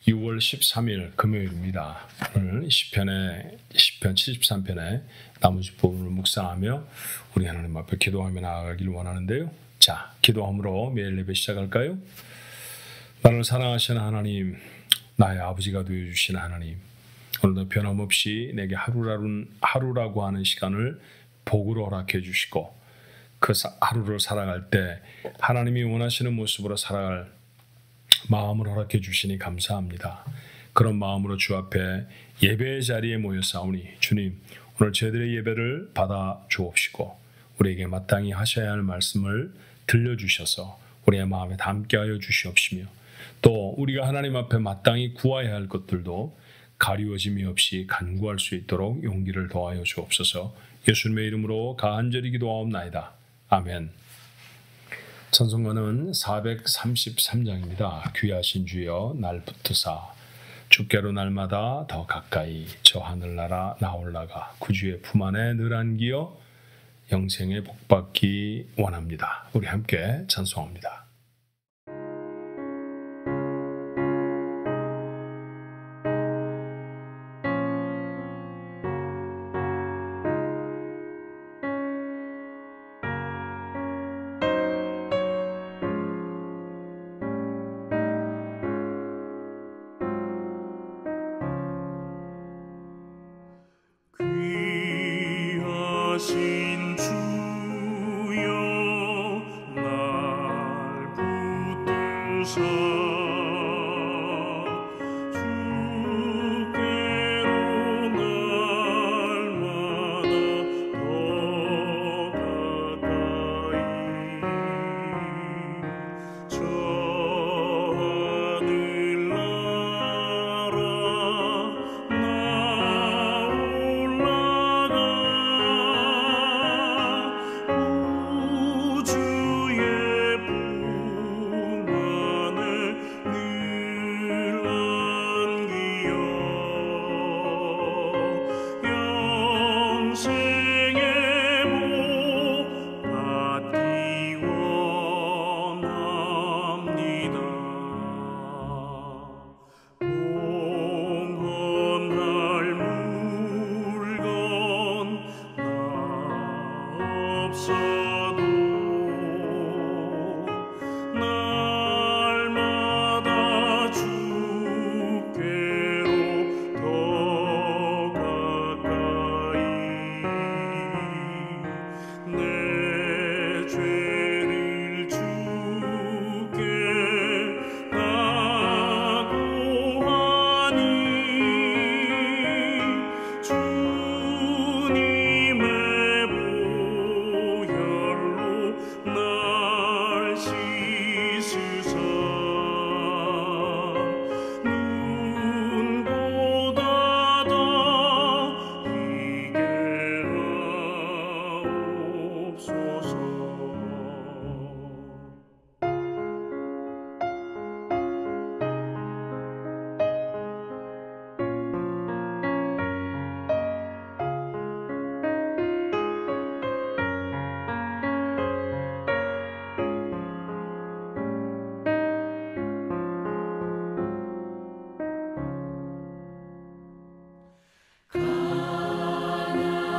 6월 13일 금요일입니다. 오늘 시편 73편의 나머지 부분을 묵상하며 우리 하나님 앞에 기도하며 나아가기를 원하는데요. 자, 기도함으로 매일 예배 시작할까요? 나를 사랑하시는 하나님, 나의 아버지가 되어주신 하나님, 오늘도 변함없이 내게 하루라고 하는 시간을 복으로 허락해 주시고 그 하루를 살아갈 때 하나님이 원하시는 모습으로 살아갈 마음을 허락해 주시니 감사합니다. 그런 마음으로 주 앞에 예배의 자리에 모였사오니 주님, 오늘 저희들의 예배를 받아 주옵시고 우리에게 마땅히 하셔야 할 말씀을 들려주셔서 우리의 마음에 담게 하여 주시옵시며 또 우리가 하나님 앞에 마땅히 구해야 할 것들도 가리워짐이 없이 간구할 수 있도록 용기를 더하여 주옵소서. 예수님의 이름으로 간절히 기도하옵나이다. 아멘. 찬송가는 433장입니다. 귀하신 주여 날 붙드사 주께로 날마다 더 가까이 저 하늘나라 나 올라가 구주의 품 안에 늘 안기어 영생의 복받기 원합니다. 우리 함께 찬송합니다. 귀하신 주여 날 붙드사 주께로 날마다 더 가까이 저 하늘나라 나 올라가 구주의 품 안에 늘 안기어 영생의 복 받기 원합니다. 봉헌할 물건 나 없어도 날마다 주께로 더 가까이 내 죄를 주께 각오하니 주님의 보혈로 날 씻으사 눈보다 더 희게 하옵소서.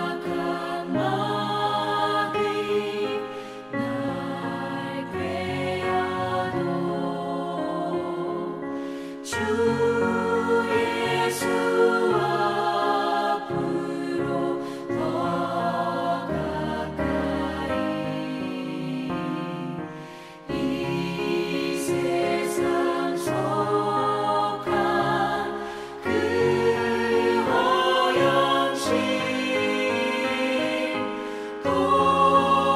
간악한 마귀 날 꾀어도 주 예수 앞으로 더 가까이 이 세상 속한 그 허영심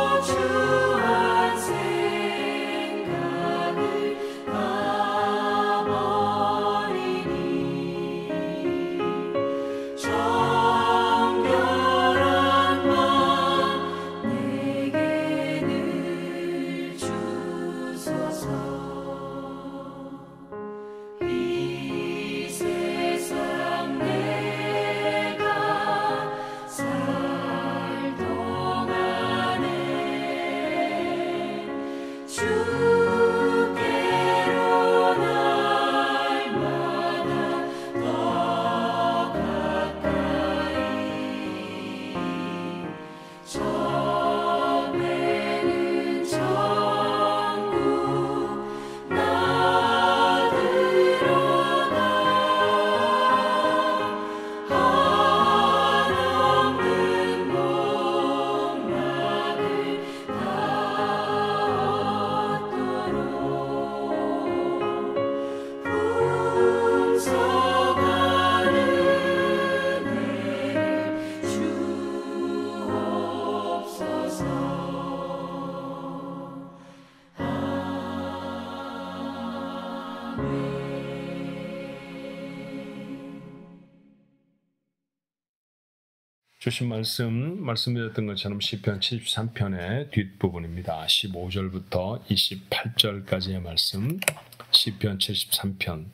고주한 생각을 다 버리고 주신 말씀드렸던 것처럼 시편 73편의 뒷부분입니다. 15절부터 28절까지의 말씀, 시편 73편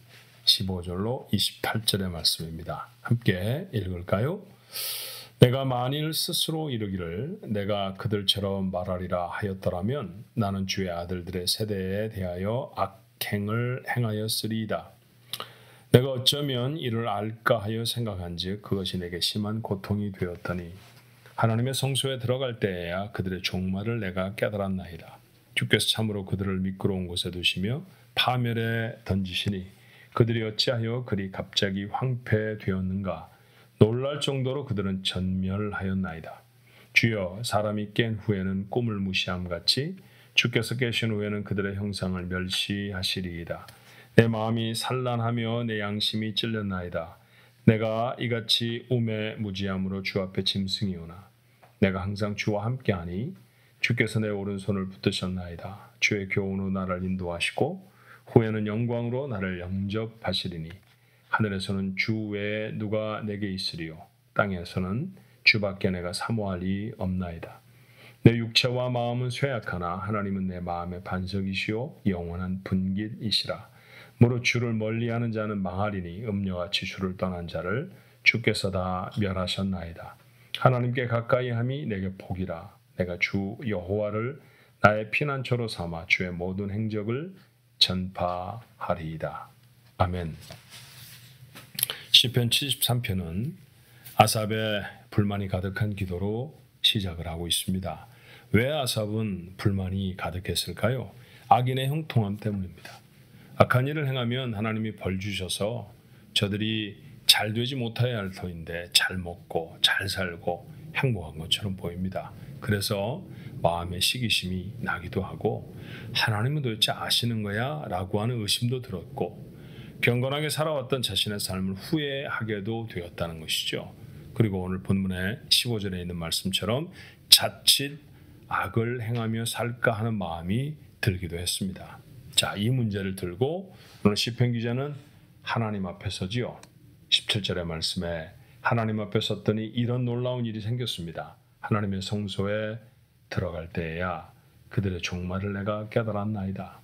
15절로 28절의 말씀입니다. 함께 읽을까요? 내가 만일 스스로 이르기를 내가 그들처럼 말하리라 하였더라면 나는 주의 아들들의 세대에 대하여 악행을 행하였으리이다. 내가 어쩌면 이를 알까 하여 생각한즉 그것이 내게 심한 고통이 되었더니 하나님의 성소에 들어갈 때에야 그들의 종말을 내가 깨달았나이다. 주께서 참으로 그들을 미끄러운 곳에 두시며 파멸에 던지시니 그들이 어찌하여 그리 갑자기 황폐되었는가. 놀랄 정도로 그들은 전멸하였나이다. 주여, 사람이 깬 후에는 꿈을 무시함같이 주께서 깨신 후에는 그들의 형상을 멸시하시리이다. 내 마음이 산란하며 내 양심이 찔렸나이다. 내가 이같이 우매 무지함으로 주 앞에 짐승이오나 내가 항상 주와 함께하니 주께서 내 오른손을 붙드셨나이다. 주의 교훈으로 나를 인도하시고 후에는 영광으로 나를 영접하시리니 하늘에서는 주 외에 누가 내게 있으리요 땅에서는 주밖에 내가 사모할 이 없나이다. 내 육체와 마음은 쇠약하나 하나님은 내 마음의 반석이시요 영원한 분깃이시라. 무릇 주를 멀리하는 자는 망하리니 음녀같이 주를 떠난 자를 주께서 다 멸하셨나이다. 하나님께 가까이함이 내게 복이라. 내가 주 여호와를 나의 피난처로 삼아 주의 모든 행적을 전파하리이다. 아멘. 시편 73편은 아삽의 불만이 가득한 기도로 시작을 하고 있습니다. 왜 아삽은 불만이 가득했을까요? 악인의 형통함 때문입니다. 악한 일을 행하면 하나님이 벌 주셔서 저들이 잘 되지 못하여야 할 터인데 잘 먹고 잘 살고 행복한 것처럼 보입니다. 그래서 마음에 시기심이 나기도 하고 하나님은 도대체 아시는 거야? 라고 하는 의심도 들었고 경건하게 살아왔던 자신의 삶을 후회하게도 되었다는 것이죠. 그리고 오늘 본문의 15절에 있는 말씀처럼 자칫 악을 행하며 살까 하는 마음이 들기도 했습니다. 자, 이 문제를 들고 오늘 시편 기자는 하나님 앞에 서지요. 17절의 말씀에 하나님 앞에 섰더니 이런 놀라운 일이 생겼습니다. 하나님의 성소에 들어갈 때에야 그들의 종말을 내가 깨달았나이다.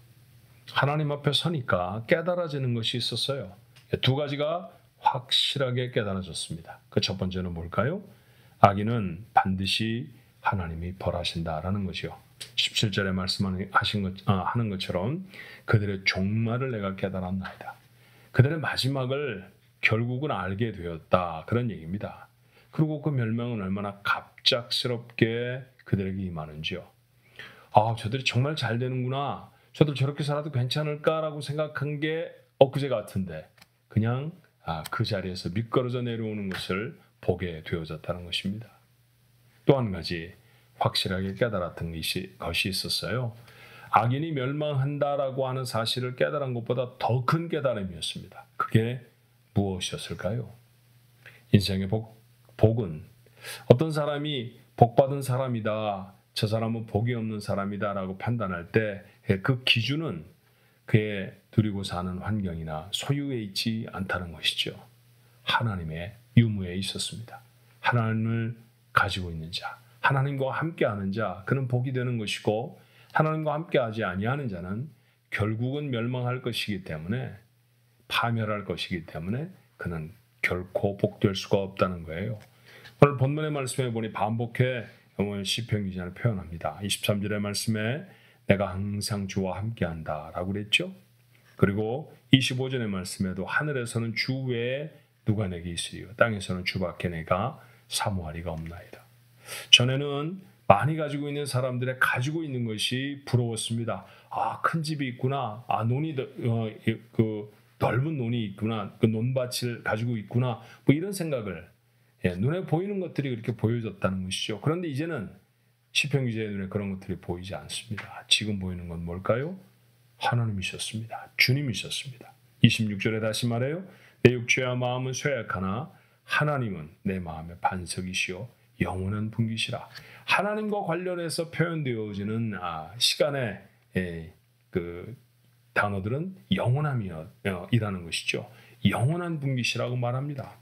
하나님 앞에 서니까 깨달아지는 것이 있었어요. 두 가지가 확실하게 깨달아졌습니다. 그 첫 번째는 뭘까요? 악인은 반드시 하나님이 벌하신다라는 것이요. 17절에 말씀하는 것처럼 그들의 종말을 내가 깨달았나이다. 그들의 마지막을 결국은 알게 되었다. 그런 얘기입니다. 그리고 그 멸망은 얼마나 갑작스럽게 그들에게 임하는지요. 저들이 정말 잘 되는구나. 저들 저렇게 살아도 괜찮을까라고 생각한 게 엊그제 같은데 그냥 그 자리에서 미끄러져 내려오는 것을 보게 되어졌다는 것입니다. 또 한 가지 확실하게 깨달았던 것이 있었어요. 악인이 멸망한다라고 하는 사실을 깨달은 것보다 더 큰 깨달음이었습니다. 그게 무엇이었을까요? 인생의 복은 어떤 사람이 복받은 사람이다, 저 사람은 복이 없는 사람이다 라고 판단할 때 그 기준은 그의 누리고 사는 환경이나 소유에 있지 않다는 것이죠. 하나님의 유무에 있었습니다. 하나님을 가지고 있는 자, 하나님과 함께하는 자, 그는 복이 되는 것이고 하나님과 함께하지 아니하는 자는 결국은 멸망할 것이기 때문에 파멸할 것이기 때문에 그는 결코 복될 수가 없다는 거예요. 오늘 본문의 말씀에 보니 반복해 시편 기자는 표현합니다. 23절의 말씀에 내가 항상 주와 함께한다 라고 그랬죠. 그리고 25절의 말씀에도 하늘에서는 주 외에 누가 내게 있으리요 땅에서는 주밖에 내가 사모하리가 없나이다. 전에는 많이 가지고 있는 사람들의 가지고 있는 것이 부러웠습니다. 큰 집이 있구나. 그 넓은 논이 있구나. 그 논밭을 가지고 있구나. 뭐 이런 생각을 눈에 보이는 것들이 그렇게 보여졌다는 것이죠. 그런데 이제는 시편 기자의 눈에 그런 것들이 보이지 않습니다. 지금 보이는 건 뭘까요? 하나님이셨습니다. 주님이셨습니다. 26절에 다시 말해요. 내 육체와 마음은 쇠약하나 하나님은 내 마음의 반석이시요 영원한 분깃이라. 하나님과 관련해서 표현되어지는 시간의 그 단어들은 영원함이라는 것이죠. 영원한 분깃이라고 말합니다.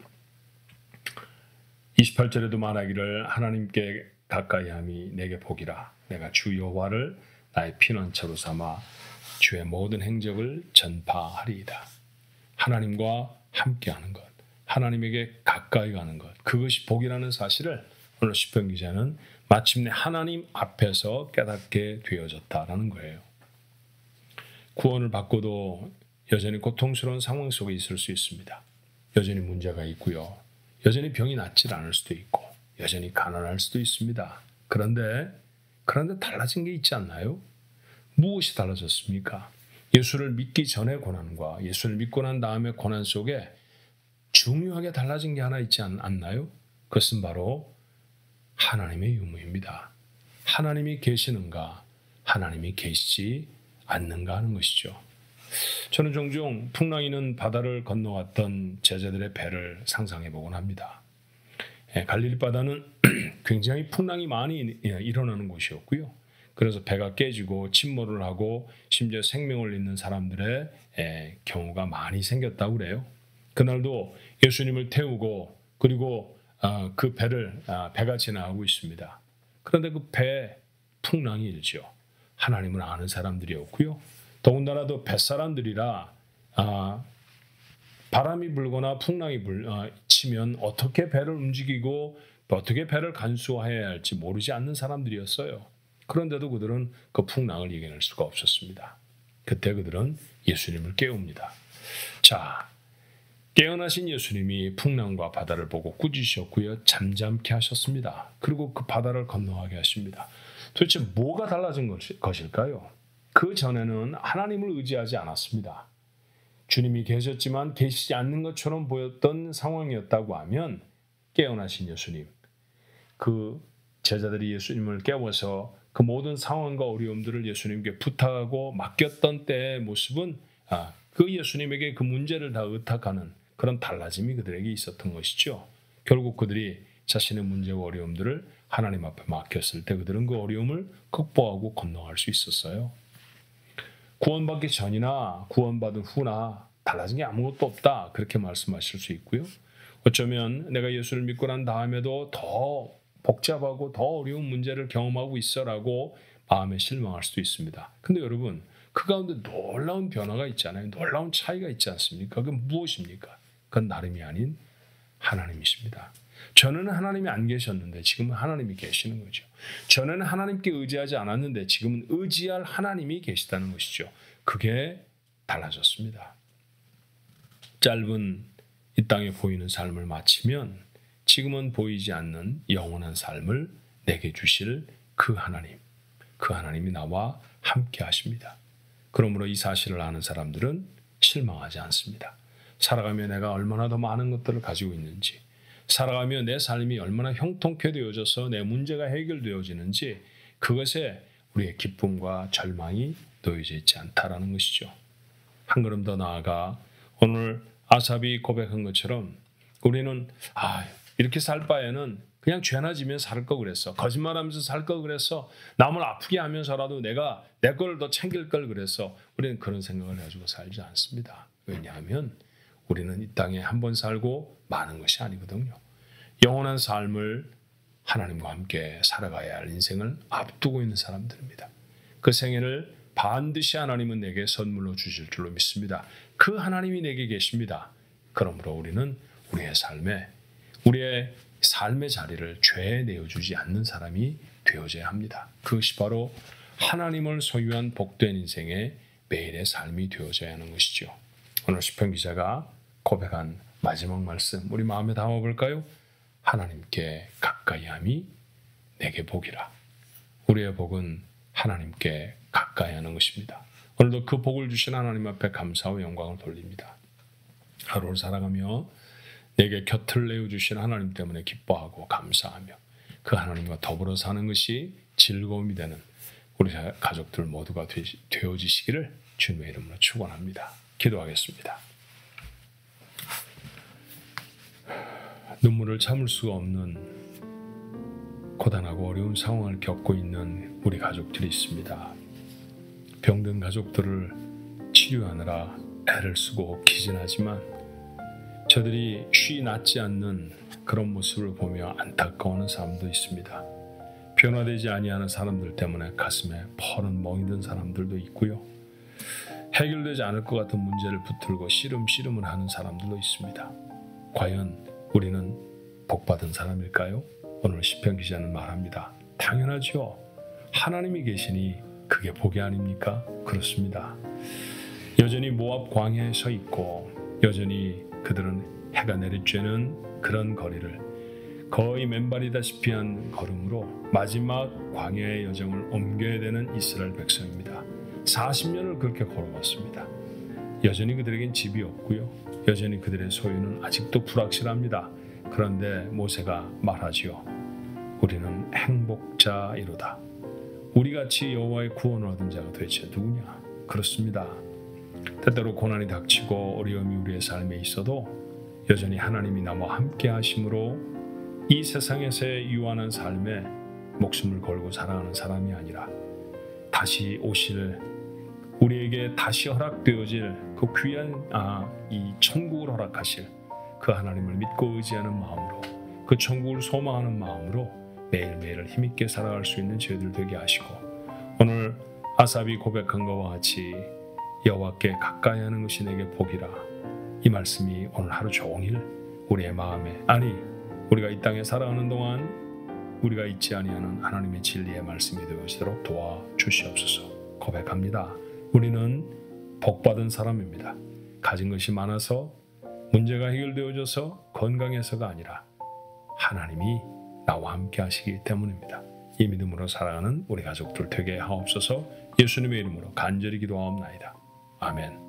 28절에도 말하기를 하나님께 가까이함이 내게 복이라. 내가 주 여호와를 나의 피난처로 삼아 주의 모든 행적을 전파하리이다. 하나님과 함께하는 것, 하나님에게 가까이 가는 것, 그것이 복이라는 사실을 오늘 시편 기자는 마침내 하나님 앞에서 깨닫게 되어졌다라는 거예요. 구원을 받고도 여전히 고통스러운 상황 속에 있을 수 있습니다. 여전히 문제가 있고요. 여전히 병이 낫질 않을 수도 있고 여전히 가난할 수도 있습니다. 그런데 달라진 게 있지 않나요? 무엇이 달라졌습니까? 예수를 믿기 전의 고난과 예수를 믿고 난 다음의 고난 속에 중요하게 달라진 게 하나 있지 않나요? 그것은 바로 하나님의 유무입니다. 하나님이 계시는가, 하나님이 계시지 않는가 하는 것이죠. 저는 종종 풍랑이는 바다를 건너왔던 제자들의 배를 상상해 보곤 합니다. 갈릴리 바다는 굉장히 풍랑이 많이 일어나는 곳이었고요. 그래서 배가 깨지고 침몰을 하고 심지어 생명을 잃는 사람들의 경우가 많이 생겼다고 그래요. 그날도 예수님을 태우고 그리고 그 배가 지나가고 있습니다. 그런데 그 배에 풍랑이 일죠. 하나님을 아는 사람들이었고요. 더군다나도 뱃사람들이라 바람이 불거나 풍랑이 치면 어떻게 배를 움직이고 어떻게 배를 간수해야 할지 모르지 않는 사람들이었어요. 그런데도 그들은 그 풍랑을 이겨낼 수가 없었습니다. 그때 그들은 예수님을 깨웁니다. 자, 깨어나신 예수님이 풍랑과 바다를 보고 꾸짖으셨고요. 잠잠케 하셨습니다. 그리고 그 바다를 건너가게 하십니다. 도대체 뭐가 달라진 것일까요? 그 전에는 하나님을 의지하지 않았습니다. 주님이 계셨지만 계시지 않는 것처럼 보였던 상황이었다고 하면 깨어나신 예수님, 그 제자들이 예수님을 깨워서 그 모든 상황과 어려움들을 예수님께 부탁하고 맡겼던 때의 모습은 그 예수님에게 그 문제를 다 의탁하는 그런 달라짐이 그들에게 있었던 것이죠. 결국 그들이 자신의 문제와 어려움들을 하나님 앞에 맡겼을 때 그들은 그 어려움을 극복하고 건너갈 수 있었어요. 구원받기 전이나 구원받은 후나 달라진 게 아무것도 없다, 그렇게 말씀하실 수 있고요. 어쩌면 내가 예수를 믿고 난 다음에도 더 복잡하고 더 어려운 문제를 경험하고 있어라고 마음에 실망할 수도 있습니다. 근데 여러분, 그 가운데 놀라운 변화가 있잖아요. 놀라운 차이가 있지 않습니까? 그건 무엇입니까? 그건 나름이 아닌 하나님이십니다. 전에는 하나님이 안 계셨는데 지금은 하나님이 계시는 거죠. 전에는 하나님께 의지하지 않았는데 지금은 의지할 하나님이 계시다는 것이죠. 그게 달라졌습니다. 짧은 이 땅에 보이는 삶을 마치면 지금은 보이지 않는 영원한 삶을 내게 주실 그 하나님이 나와 함께 하십니다. 그러므로 이 사실을 아는 사람들은 실망하지 않습니다. 살아가며 내가 얼마나 더 많은 것들을 가지고 있는지, 살아가며 내 삶이 얼마나 형통케 되어져서 내 문제가 해결되어지는지, 그것에 우리의 기쁨과 절망이 놓여져 있지 않다라는 것이죠. 한 걸음 더 나아가 오늘 아삽이 고백한 것처럼 우리는 이렇게 살 바에는 그냥 죄나 지면 살 거 그랬어. 거짓말하면서 살 거 그랬어. 남을 아프게 하면서라도 내가 내 걸 더 챙길 걸 그랬어. 우리는 그런 생각을 가지고 살지 않습니다. 왜냐하면 우리는 이 땅에 한 번 살고 마는 것이 아니거든요. 영원한 삶을 하나님과 함께 살아가야 할 인생을 앞두고 있는 사람들입니다. 그 생애를 반드시 하나님은 내게 선물로 주실 줄로 믿습니다. 그 하나님이 내게 계십니다. 그러므로 우리는 우리의 삶의 자리를 죄에 내어주지 않는 사람이 되어져야 합니다. 그것이 바로 하나님을 소유한 복된 인생의 매일의 삶이 되어져야 하는 것이죠. 오늘 시편 기자가 고백한 마지막 말씀, 우리 마음에 담아볼까요? 하나님께 가까이함이 내게 복이라. 우리의 복은 하나님께 가까이하는 것입니다. 오늘도 그 복을 주신 하나님 앞에 감사와 영광을 돌립니다. 하루를 살아가며 내게 곁을 내어주신 하나님 때문에 기뻐하고 감사하며 그 하나님과 더불어 사는 것이 즐거움이 되는 우리 가족들 모두가 되어지시기를 주님의 이름으로 축원합니다. 기도하겠습니다. 눈물을 참을 수가 없는 고단하고 어려운 상황을 겪고 있는 우리 가족들이 있습니다. 병든 가족들을 치료하느라 애를 쓰고 기진하지만 저들이 쉬 낫지 않는 그런 모습을 보며 안타까워하는 사람도 있습니다. 변화되지 아니하는 사람들 때문에 가슴에 퍼는 멍이 든 사람들도 있고요. 해결되지 않을 것 같은 문제를 붙들고 씨름을 하는 사람들도 있습니다. 과연 우리는 복받은 사람일까요? 오늘 시편 기자는 말합니다. 당연하죠. 하나님이 계시니 그게 복이 아닙니까? 그렇습니다. 여전히 모압 광야에 서 있고 여전히 그들은 해가 내리쬐는 그런 거리를 거의 맨발이다시피 한 걸음으로 마지막 광야의 여정을 옮겨야 되는 이스라엘 백성입니다. 40년을 그렇게 걸어왔습니다. 여전히 그들에겐 집이 없고요. 여전히 그들의 소유는 아직도 불확실합니다. 그런데 모세가 말하지요. 우리는 행복자이로다. 우리같이 여호와의 구원을 얻은 자가 도대체 누구냐? 그렇습니다. 때때로 고난이 닥치고 어려움이 우리의 삶에 있어도 여전히 하나님이 나와 함께 하심으로 이 세상에서의 유한한 삶에 목숨을 걸고 살아가는 사람이 아니라 다시 오실 우리에게 다시 허락되어질 그 귀한 이 천국을 허락하실 그 하나님을 믿고 의지하는 마음으로 그 천국을 소망하는 마음으로 매일매일을 힘있게 살아갈 수 있는 저희들 되게 하시고 오늘 아삽이 고백한 것과 같이 여호와께 가까이 하는 것이 내게 복이라 이 말씀이 오늘 하루 종일 우리의 마음에 우리가 이 땅에 살아가는 동안 우리가 잊지 아니하는 하나님의 진리의 말씀이 되어지도록 도와주시옵소서. 고백합니다. 우리는 복받은 사람입니다. 가진 것이 많아서 문제가 해결되어져서 건강해서가 아니라 하나님이 나와 함께 하시기 때문입니다. 이 믿음으로 살아가는 우리 가족들 되게 하옵소서. 예수님의 이름으로 간절히 기도하옵나이다. 아멘.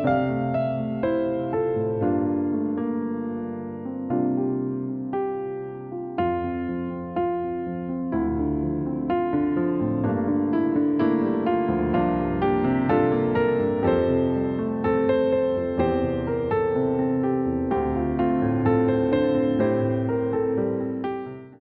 주옵소서.